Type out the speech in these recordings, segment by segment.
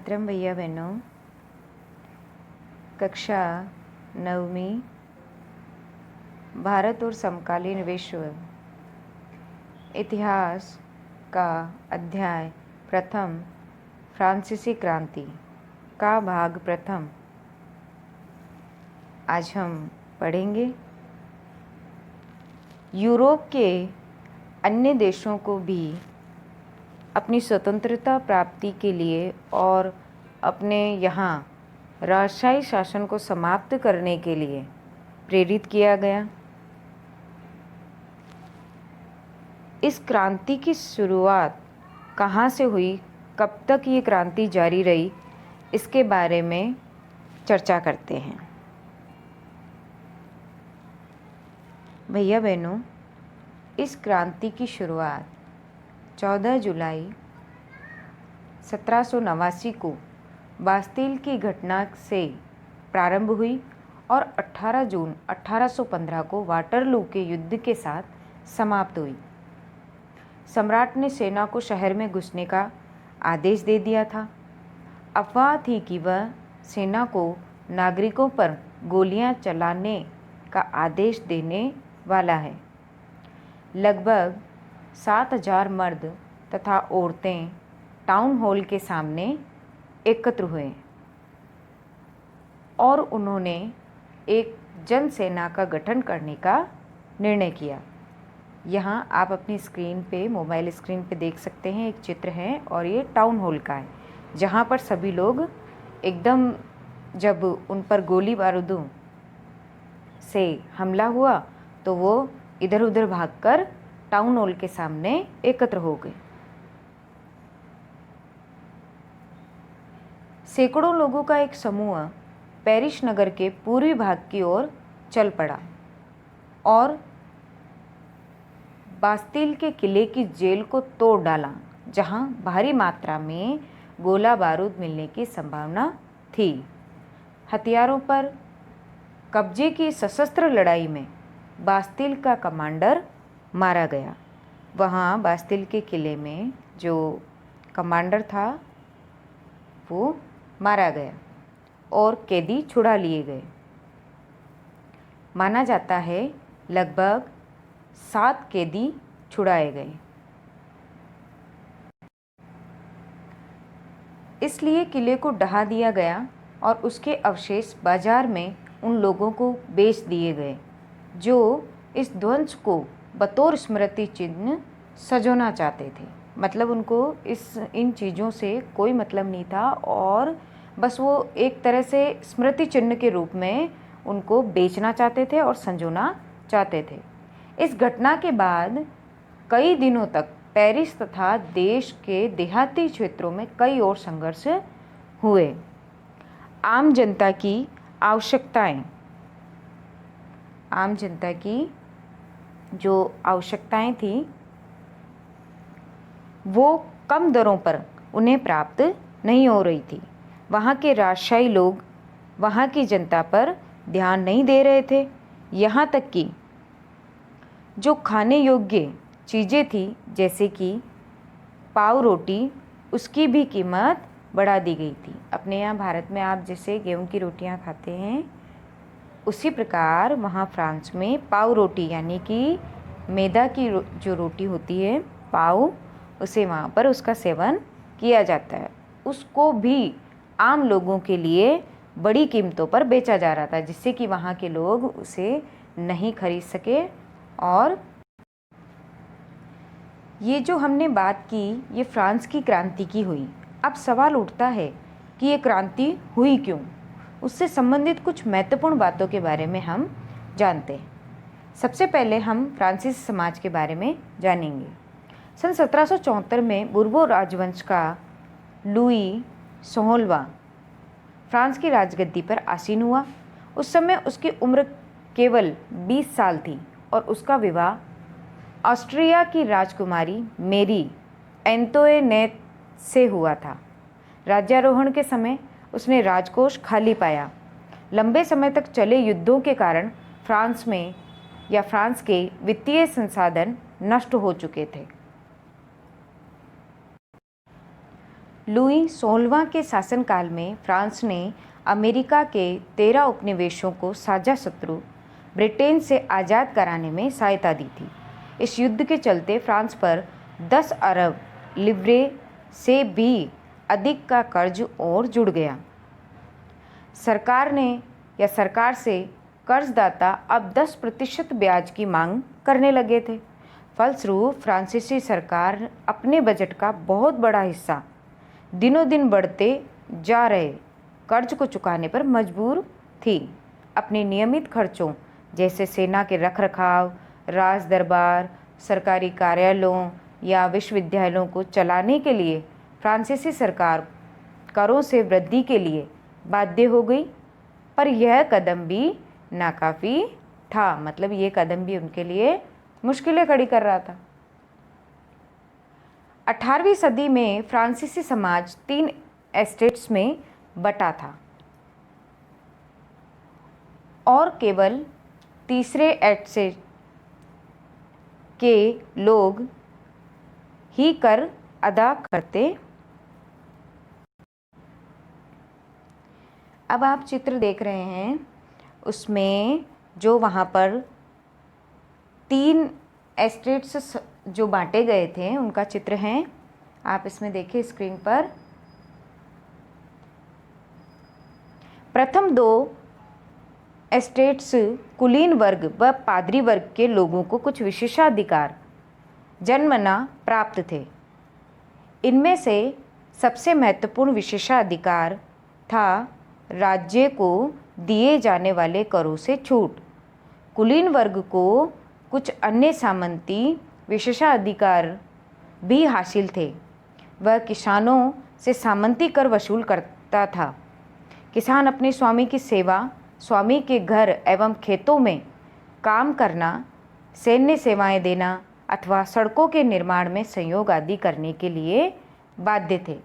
मातरम भैया बहनों, कक्षा 9वीं भारत और समकालीन विश्व इतिहास का अध्याय प्रथम फ्रांसीसी क्रांति का भाग प्रथम आज हम पढ़ेंगे। यूरोप के अन्य देशों को भी अपनी स्वतंत्रता प्राप्ति के लिए और अपने यहाँ राजशाही शासन को समाप्त करने के लिए प्रेरित किया गया। इस क्रांति की शुरुआत कहाँ से हुई, कब तक ये क्रांति जारी रही, इसके बारे में चर्चा करते हैं। भैया बहनों, इस क्रांति की शुरुआत 14 जुलाई 1789 को बास्तील की घटना से प्रारंभ हुई और 18 जून 1815 को वाटरलू के युद्ध के साथ समाप्त हुई। सम्राट ने सेना को शहर में घुसने का आदेश दे दिया था। अफवाह थी कि वह सेना को नागरिकों पर गोलियां चलाने का आदेश देने वाला है। लगभग 7,000 मर्द तथा औरतें टाउन हॉल के सामने एकत्र हुए और उन्होंने एक जनसेना का गठन करने का निर्णय किया। यहाँ आप अपनी स्क्रीन पे, मोबाइल स्क्रीन पे देख सकते हैं, एक चित्र है और ये टाउन हॉल का है, जहाँ पर सभी लोग एकदम जब उन पर गोली बारूदों से हमला हुआ तो वो इधर उधर भागकर टाउन हॉल के सामने एकत्र हो गए। सैकड़ों लोगों का एक समूह पेरिस नगर के पूर्वी भाग की ओर चल पड़ा और बास्तील के किले की जेल को तोड़ डाला, जहां भारी मात्रा में गोला बारूद मिलने की संभावना थी। हथियारों पर कब्जे की सशस्त्र लड़ाई में बास्तील का कमांडर मारा गया। वहाँ बास्तील के किले में जो कमांडर था वो मारा गया और कैदी छुड़ा लिए गए। माना जाता है लगभग 7 कैदी छुड़ाए गए। इसलिए किले को ढहा दिया गया और उसके अवशेष बाजार में उन लोगों को बेच दिए गए जो इस ध्वंस को बतौर स्मृति चिन्ह सजोना चाहते थे। मतलब उनको इन चीज़ों से कोई मतलब नहीं था और बस वो एक तरह से स्मृति चिन्ह के रूप में उनको बेचना चाहते थे और संजोना चाहते थे। इस घटना के बाद कई दिनों तक पेरिस तथा देश के देहाती क्षेत्रों में कई और संघर्ष हुए। आम जनता की जो आवश्यकताएं थी वो कम दरों पर उन्हें प्राप्त नहीं हो रही थी। वहाँ के राजशाही लोग वहाँ की जनता पर ध्यान नहीं दे रहे थे। यहाँ तक कि जो खाने योग्य चीज़ें थी, जैसे कि पाव रोटी, उसकी भी कीमत बढ़ा दी गई थी। अपने यहाँ भारत में आप जैसे गेहूं की रोटियाँ खाते हैं, उसी प्रकार वहाँ फ्रांस में पाव रोटी यानी कि मैदा की जो रोटी होती है पाव, उसे वहाँ पर उसका सेवन किया जाता है। उसको भी आम लोगों के लिए बड़ी कीमतों पर बेचा जा रहा था, जिससे कि वहाँ के लोग उसे नहीं खरीद सके। और ये जो हमने बात की, ये फ्रांस की क्रांति की हुई। अब सवाल उठता है कि ये क्रांति हुई क्यों? उससे संबंधित कुछ महत्वपूर्ण बातों के बारे में हम जानते हैं। सबसे पहले हम फ्रांसीसी समाज के बारे में जानेंगे। सन 1774 में बुर्बो राजवंश का लुई 16वां फ्रांस की राजगद्दी पर आसीन हुआ। उस समय उसकी उम्र केवल 20 साल थी और उसका विवाह ऑस्ट्रिया की राजकुमारी मेरी एंतोइनेट से हुआ था। राज्यारोहण के समय उसने राजकोष खाली पाया। लंबे समय तक चले युद्धों के कारण फ्रांस के वित्तीय संसाधन नष्ट हो चुके थे। लुई 16वां के शासनकाल में फ्रांस ने अमेरिका के 13 उपनिवेशों को साझा शत्रु ब्रिटेन से आज़ाद कराने में सहायता दी थी। इस युद्ध के चलते फ्रांस पर 10 अरब लिव्रे से भी अधिक का कर्ज और जुड़ गया। सरकार से कर्जदाता अब 10% ब्याज की मांग करने लगे थे। फलस्वरूप फ्रांसीसी सरकार अपने बजट का बहुत बड़ा हिस्सा दिनों दिन बढ़ते जा रहे कर्ज को चुकाने पर मजबूर थी। अपने नियमित खर्चों जैसे सेना के रखरखाव, राज दरबार, सरकारी कार्यालयों या विश्वविद्यालयों को चलाने के लिए फ्रांसीसी सरकार करों से वृद्धि के लिए बाध्य हो गई, पर यह कदम भी नाकाफ़ी था। मतलब ये कदम भी उनके लिए मुश्किलें खड़ी कर रहा था। 18वीं सदी में फ्रांसीसी समाज 3 एस्टेट्स में बटा था और केवल तीसरे एस्टेट के लोग ही कर अदा करते। अब आप चित्र देख रहे हैं, उसमें जो वहाँ पर 3 एस्टेट्स जो बांटे गए थे उनका चित्र है। आप इसमें देखिए स्क्रीन पर। प्रथम 2 एस्टेट्स कुलीन वर्ग व पादरी वर्ग के लोगों को कुछ विशेषाधिकार जन्मना प्राप्त थे। इनमें से सबसे महत्वपूर्ण विशेषाधिकार था राज्य को दिए जाने वाले करों से छूट। कुलीन वर्ग को कुछ अन्य सामंती विशेषाधिकार भी हासिल थे। वह किसानों से सामंती कर वसूल करता था। किसान अपने स्वामी की सेवा, स्वामी के घर एवं खेतों में काम करना, सैन्य सेवाएं देना अथवा सड़कों के निर्माण में सहयोग आदि करने के लिए बाध्य थे।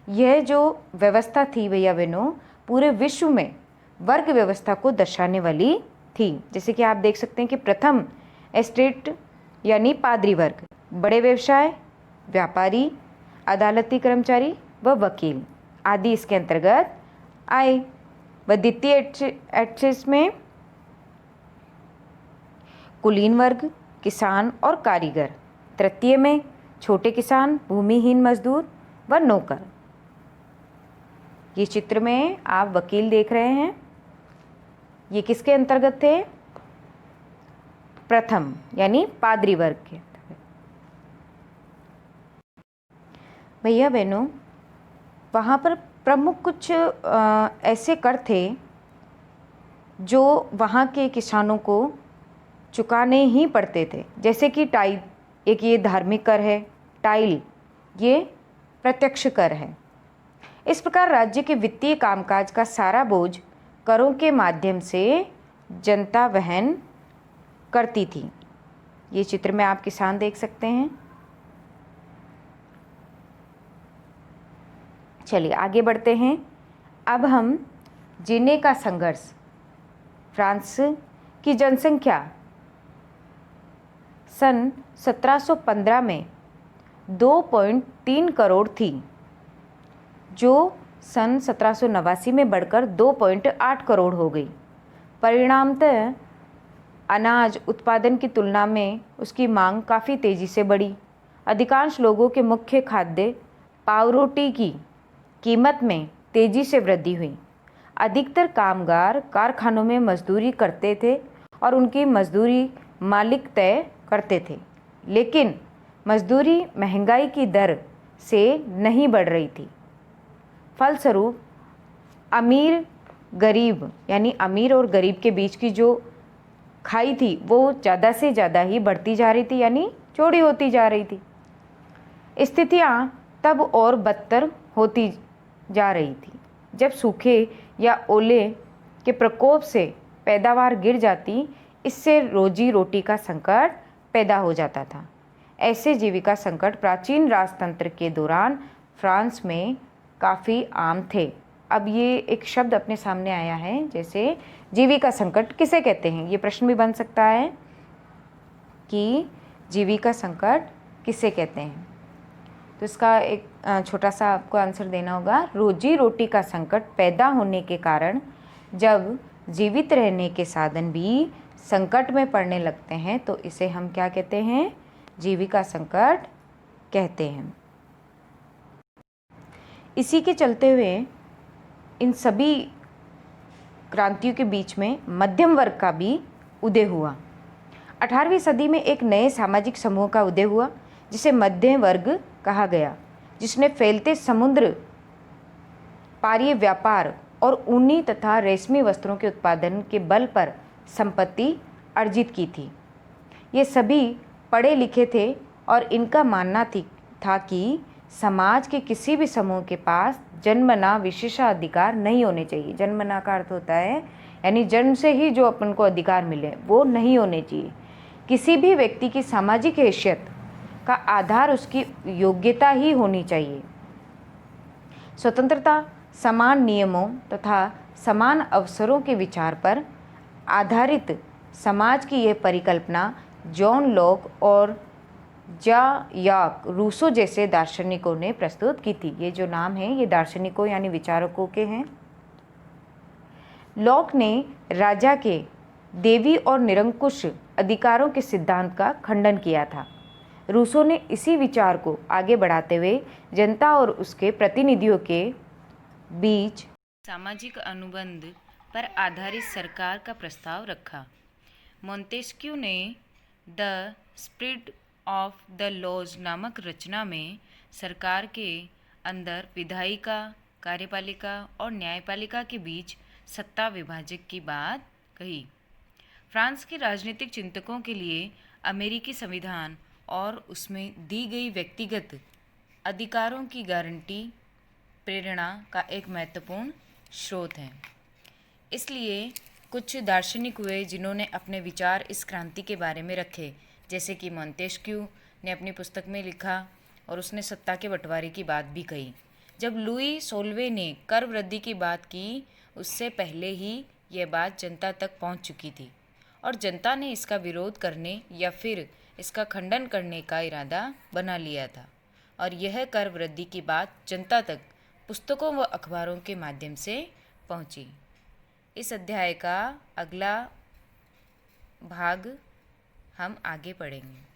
यह जो व्यवस्था थी भैया बहनों, पूरे विश्व में वर्ग व्यवस्था को दर्शाने वाली थी। जैसे कि आप देख सकते हैं कि प्रथम एस्टेट यानी पादरी वर्ग, बड़े व्यवसाय, व्यापारी, अदालती कर्मचारी व वकील आदि इसके अंतर्गत आए। व द्वितीय एस्टेट में कुलीन वर्ग, किसान और कारीगर। तृतीय में छोटे किसान, भूमिहीन मजदूर व नौकर। ये चित्र में आप वकील देख रहे हैं, ये किसके अंतर्गत थे? प्रथम यानी पादरी वर्ग के अंतर्गत। भैया बहनों, वहाँ पर प्रमुख कुछ ऐसे कर थे जो वहाँ के किसानों को चुकाने ही पड़ते थे। जैसे कि टाइल, एक ये धार्मिक कर है, टाइल ये प्रत्यक्ष कर है। इस प्रकार राज्य के वित्तीय कामकाज का सारा बोझ करों के माध्यम से जनता वहन करती थी। ये चित्र में आप किसान देख सकते हैं। चलिए आगे बढ़ते हैं। अब हम जीने का संघर्ष। फ्रांस की जनसंख्या सन 1715 में 2.3 करोड़ थी, जो सन 1789 में बढ़कर 2.8 करोड़ हो गई। परिणामतः अनाज उत्पादन की तुलना में उसकी मांग काफ़ी तेज़ी से बढ़ी। अधिकांश लोगों के मुख्य खाद्य पावरोटी की कीमत में तेज़ी से वृद्धि हुई। अधिकतर कामगार कारखानों में मजदूरी करते थे और उनकी मजदूरी मालिक तय करते थे, लेकिन मजदूरी महंगाई की दर से नहीं बढ़ रही थी। फलस्वरूप अमीर गरीब यानी अमीर और गरीब के बीच की जो खाई थी वो ज़्यादा से ज़्यादा ही बढ़ती जा रही थी, यानी चौड़ी होती जा रही थी। स्थितियाँ तब और बदतर होती जा रही थी जब सूखे या ओले के प्रकोप से पैदावार गिर जाती। इससे रोजी रोटी का संकट पैदा हो जाता था। ऐसे जीविका संकट प्राचीन राजतंत्र के दौरान फ्रांस में काफ़ी आम थे। अब ये एक शब्द अपने सामने आया है, जैसे जीविका संकट किसे कहते हैं? ये प्रश्न भी बन सकता है कि जीविका संकट किसे कहते हैं। तो इसका एक छोटा सा आपको आंसर देना होगा। रोजी रोटी का संकट पैदा होने के कारण जब जीवित रहने के साधन भी संकट में पड़ने लगते हैं तो इसे हम क्या कहते हैं? जीविका संकट कहते हैं। इसी के चलते हुए इन सभी क्रांतियों के बीच में मध्यम वर्ग का भी उदय हुआ। 18वीं सदी में एक नए सामाजिक समूह का उदय हुआ जिसे मध्यम वर्ग कहा गया, जिसने फैलते समुद्र पारीय व्यापार और ऊनी तथा रेशमी वस्त्रों के उत्पादन के बल पर संपत्ति अर्जित की थी। ये सभी पढ़े लिखे थे और इनका मानना था कि समाज के किसी भी समूह के पास जन्मना विशेषाधिकार नहीं होने चाहिए। जन्मना का अर्थ होता है यानी जन्म से ही जो अपन को अधिकार मिले वो नहीं होने चाहिए। किसी भी व्यक्ति की सामाजिक हैसियत का आधार उसकी योग्यता ही होनी चाहिए। स्वतंत्रता, समान नियमों तथा समान अवसरों के विचार पर आधारित समाज की यह परिकल्पना जॉन लॉक और जॉन-याक रूसो जैसे दार्शनिकों ने प्रस्तुत की थी। ये जो नाम है ये दार्शनिकों यानी विचारकों के हैं। लॉक ने राजा के देवी और निरंकुश अधिकारों के सिद्धांत का खंडन किया था। रूसो ने इसी विचार को आगे बढ़ाते हुए जनता और उसके प्रतिनिधियों के बीच सामाजिक अनुबंध पर आधारित सरकार का प्रस्ताव रखा। मोंतेस्क्यू ने the spirit of the laws नामक रचना में सरकार के अंदर विधायिका, कार्यपालिका और न्यायपालिका के बीच सत्ता विभाजक की बात कही। फ्रांस के राजनीतिक चिंतकों के लिए अमेरिकी संविधान और उसमें दी गई व्यक्तिगत अधिकारों की गारंटी प्रेरणा का एक महत्वपूर्ण स्रोत है। इसलिए कुछ दार्शनिक हुए जिन्होंने अपने विचार इस क्रांति के बारे में रखे, जैसे कि मोंतेस्क्यू ने अपनी पुस्तक में लिखा और उसने सत्ता के बंटवारे की बात भी कही। जब लुई सोल्वे ने कर वृद्धि की बात की, उससे पहले ही यह बात जनता तक पहुंच चुकी थी और जनता ने इसका विरोध करने या फिर इसका खंडन करने का इरादा बना लिया था और यह कर वृद्धि की बात जनता तक पुस्तकों व अखबारों के माध्यम से पहुंची। इस अध्याय का अगला भाग हम आगे पढ़ेंगे।